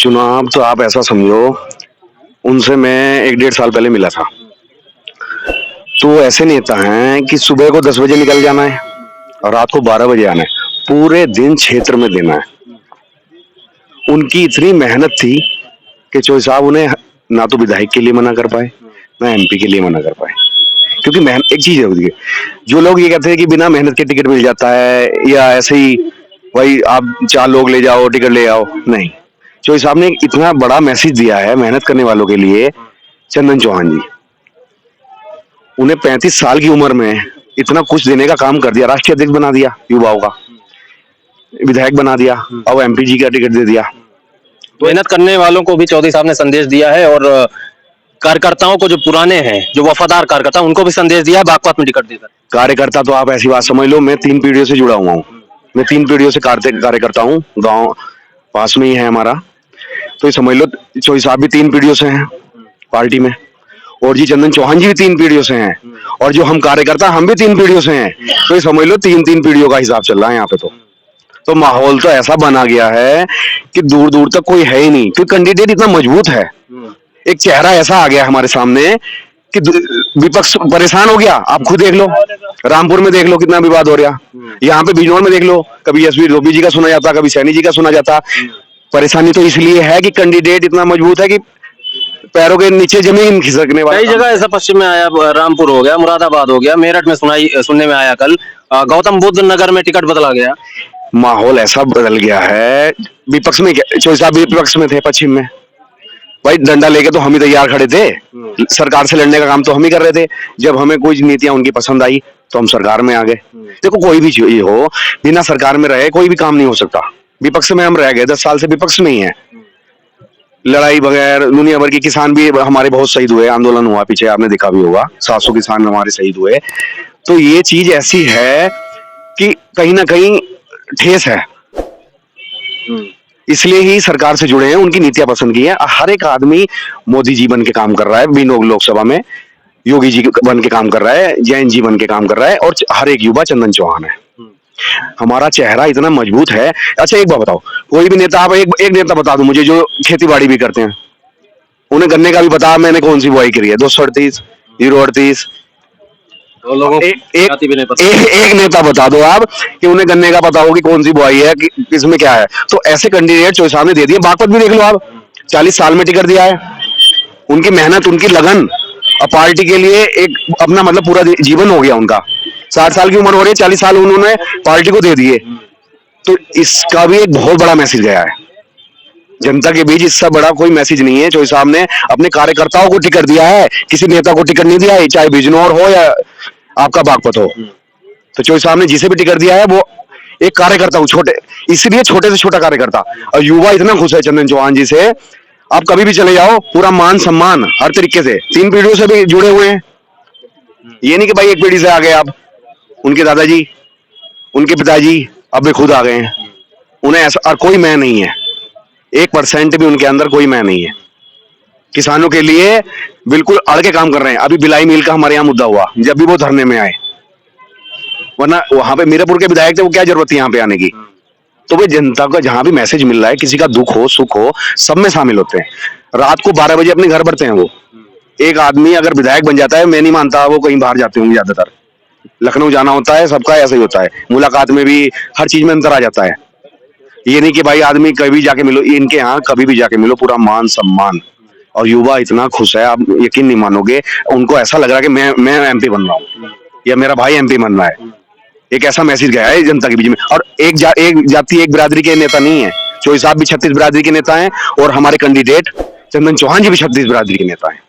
चुनाव तो आप ऐसा समझो, उनसे मैं 1-1.5 साल पहले मिला था। तो ऐसे नेता हैं कि सुबह को 10 बजे निकल जाना है और रात को 12 बजे आना है, पूरे दिन क्षेत्र में देना है। उनकी इतनी मेहनत थी कि चोई साहब उन्हें ना तो विधायक के लिए मना कर पाए, ना एमपी के लिए मना कर पाए। क्योंकि मेहनत एक चीज है होती है, जो लोग ये कहते हैं कि बिना मेहनत के टिकट मिल जाता है या ऐसे ही भाई आप 4 लोग ले जाओ टिकट ले आओ, नहीं। चोई साहब ने इतना बड़ा मैसेज दिया है मेहनत करने वालों के लिए। चंदन चौहान जी, उन्हें 35 साल की उम्र में इतना कुछ देने का काम कर दिया, राष्ट्रीय अध्यक्ष बना दिया युवाओं का, विधायक बना दिया और एमपी जी का टिकट दे दिया। मेहनत करने वालों को भी चौधरी साहब ने संदेश दिया है और कार्यकर्ताओं को, जो पुराने हैं, जो वफादार कार्यकर्ता, उनको भी संदेश दिया है बागपत में टिकट देकर। कार्यकर्ता तो आप ऐसी बात समझ लो, मैं 3 पीढ़ियों से जुड़ा हुआ हूँ। मैं 3 पीढ़ियों से कार्यकर्ता हूँ, गांव पास में ही है हमारा। तो ये समझ लो चोई साहब भी 3 पीढ़ियों से हैं पार्टी में, और जी चंदन चौहान जी भी 3 पीढ़ियों से हैं, और जो हम कार्यकर्ता हम भी 3 पीढ़ियों से हैं। तो ये समझ लो 3-3 पीढ़ियों का हिसाब चल रहा है यहाँ पे। तो माहौल तो ऐसा बना गया है कि दूर दूर तक कोई है ही नहीं, क्योंकि कैंडिडेट इतना मजबूत है। एक चेहरा ऐसा आ गया हमारे सामने कि विपक्ष परेशान हो गया। आप खुद देख लो, रामपुर में देख लो कितना विवाद हो रहा, यहाँ पे बिजनौर में देख लो, कभी एसपी रोबी जी का सुना जाता, कभी सैनी जी का सुना जाता। परेशानी तो इसलिए है कि कैंडिडेट इतना मजबूत है कि पैरों के नीचे जमीन खिसकने वाला। कई जगह ऐसा पश्चिम में आया, रामपुर हो गया, मुरादाबाद हो गया, मेरठ में सुनने में आया कल गौतम बुद्ध नगर में टिकट बदला गया। माहौल ऐसा बदल गया है। विपक्ष में चोई साहब विपक्ष में थे पश्चिम में, भाई डंडा लेके तो हम ही तैयार खड़े थे, सरकार से लड़ने का काम तो हम ही कर रहे थे। जब हमें कोई नीतियां उनकी पसंद आई तो हम सरकार में आ गए। देखो कोई भी चीज हो, बिना सरकार में रहे कोई भी काम नहीं हो सकता। विपक्ष में हम रह गए, 10 साल से विपक्ष में ही है। लड़ाई बगैर दुनिया भर के किसान भी हमारे बहुत शहीद हुए, आंदोलन हुआ पीछे, आपने देखा भी होगा, 700 किसान हमारे शहीद हुए। तो ये चीज ऐसी है कि कहीं ना कहीं ठेस है, इसलिए ही सरकार से जुड़े हैं, उनकी नीतियां पसंद की है। हर एक आदमी मोदी जी बन के काम कर रहा है, बिनोग लोकसभा में योगी जी बन के काम कर रहा है, जैन जी बन के काम कर रहा है, और हर एक युवा चंदन चौहान है। हमारा चेहरा इतना मजबूत है। अच्छा एक बात बताओ, कोई भी नेता, आप एक नेता बता दो मुझे जो खेती बाड़ी भी करते हैं, उन्हें गन्ने का भी बता मैंने कौन सी बुआई करी है, 238, 038। एक नेता बता दो आप कि उन्हें गन्ने का पता हो कि कौन सी बुआई है, कि किसमें क्या है। तो ऐसे कैंडिडेट जो सामने दे दिए। बागपत भी देख लो आप, 40 साल में टिकट दिया है। उनकी मेहनत, उनकी लगन और पार्टी के लिए एक अपना मतलब पूरा जीवन हो गया उनका। 60 साल की उम्र हो रही है, 40 साल उन्होंने पार्टी को दे दिए। तो इसका भी एक बहुत बड़ा मैसेज गया है जनता के बीच। इससे बड़ा कोई मैसेज नहीं है। चोई साहब ने अपने कार्यकर्ताओं को टिकट दिया है, किसी नेता को टिकट नहीं दिया है, चाहे बिजनौर हो या आपका बागपत हो। तो चोई साहब ने जिसे भी टिकट दिया है वो एक कार्यकर्ता हो, छोटे, इसलिए छोटे से छोटा कार्यकर्ता। और युवा इतना खुश है चंदन चौहान जी से, आप कभी भी चले जाओ, पूरा मान सम्मान हर तरीके से। 3 पीढ़ियों से भी जुड़े हुए हैं, ये नहीं कि भाई एक पीढ़ी से आ गए आप। उनके दादाजी, उनके पिताजी अब वे खुद आ गए हैं। उन्हें ऐसा और कोई मैं नहीं है, 1% भी उनके अंदर कोई मैं नहीं है। किसानों के लिए बिल्कुल अड़ के काम कर रहे हैं। अभी बिलाई मिल का हमारे यहाँ मुद्दा हुआ, जब भी वो धरने में आए, वरना वहां पे मीरापुर के विधायक थे, वो क्या जरूरत थी यहाँ पे आने की। तो वे जनता का जहां भी मैसेज मिल रहा है, किसी का दुख हो सुख हो, सब में शामिल होते हैं। रात को 12 बजे अपने घर बढ़ते हैं वो। एक आदमी अगर विधायक बन जाता है, मैं नहीं मानता वो कहीं बाहर जाते होंगे, ज्यादातर लखनऊ जाना होता है, सबका ऐसा ही होता है। मुलाकात में भी हर चीज में अंतर आ जाता है। ये नहीं कि भाई आदमी कभी जाके मिलो, इनके यहाँ कभी भी जाके मिलो, पूरा मान सम्मान। और युवा इतना खुश है, आप यकीन नहीं मानोगे। उनको ऐसा लग रहा है कि मैं एमपी बन रहा हूँ या मेरा भाई एमपी बन रहा है। एक ऐसा मैसेज गया है जनता के बीच में। और एक जाति एक बिरादरी के नेता नहीं है। चोई साहब भी 36 बिरादरी के नेता हैं, और हमारे कैंडिडेट चंदन चौहान जी भी 36 बिरादरी के नेता हैं।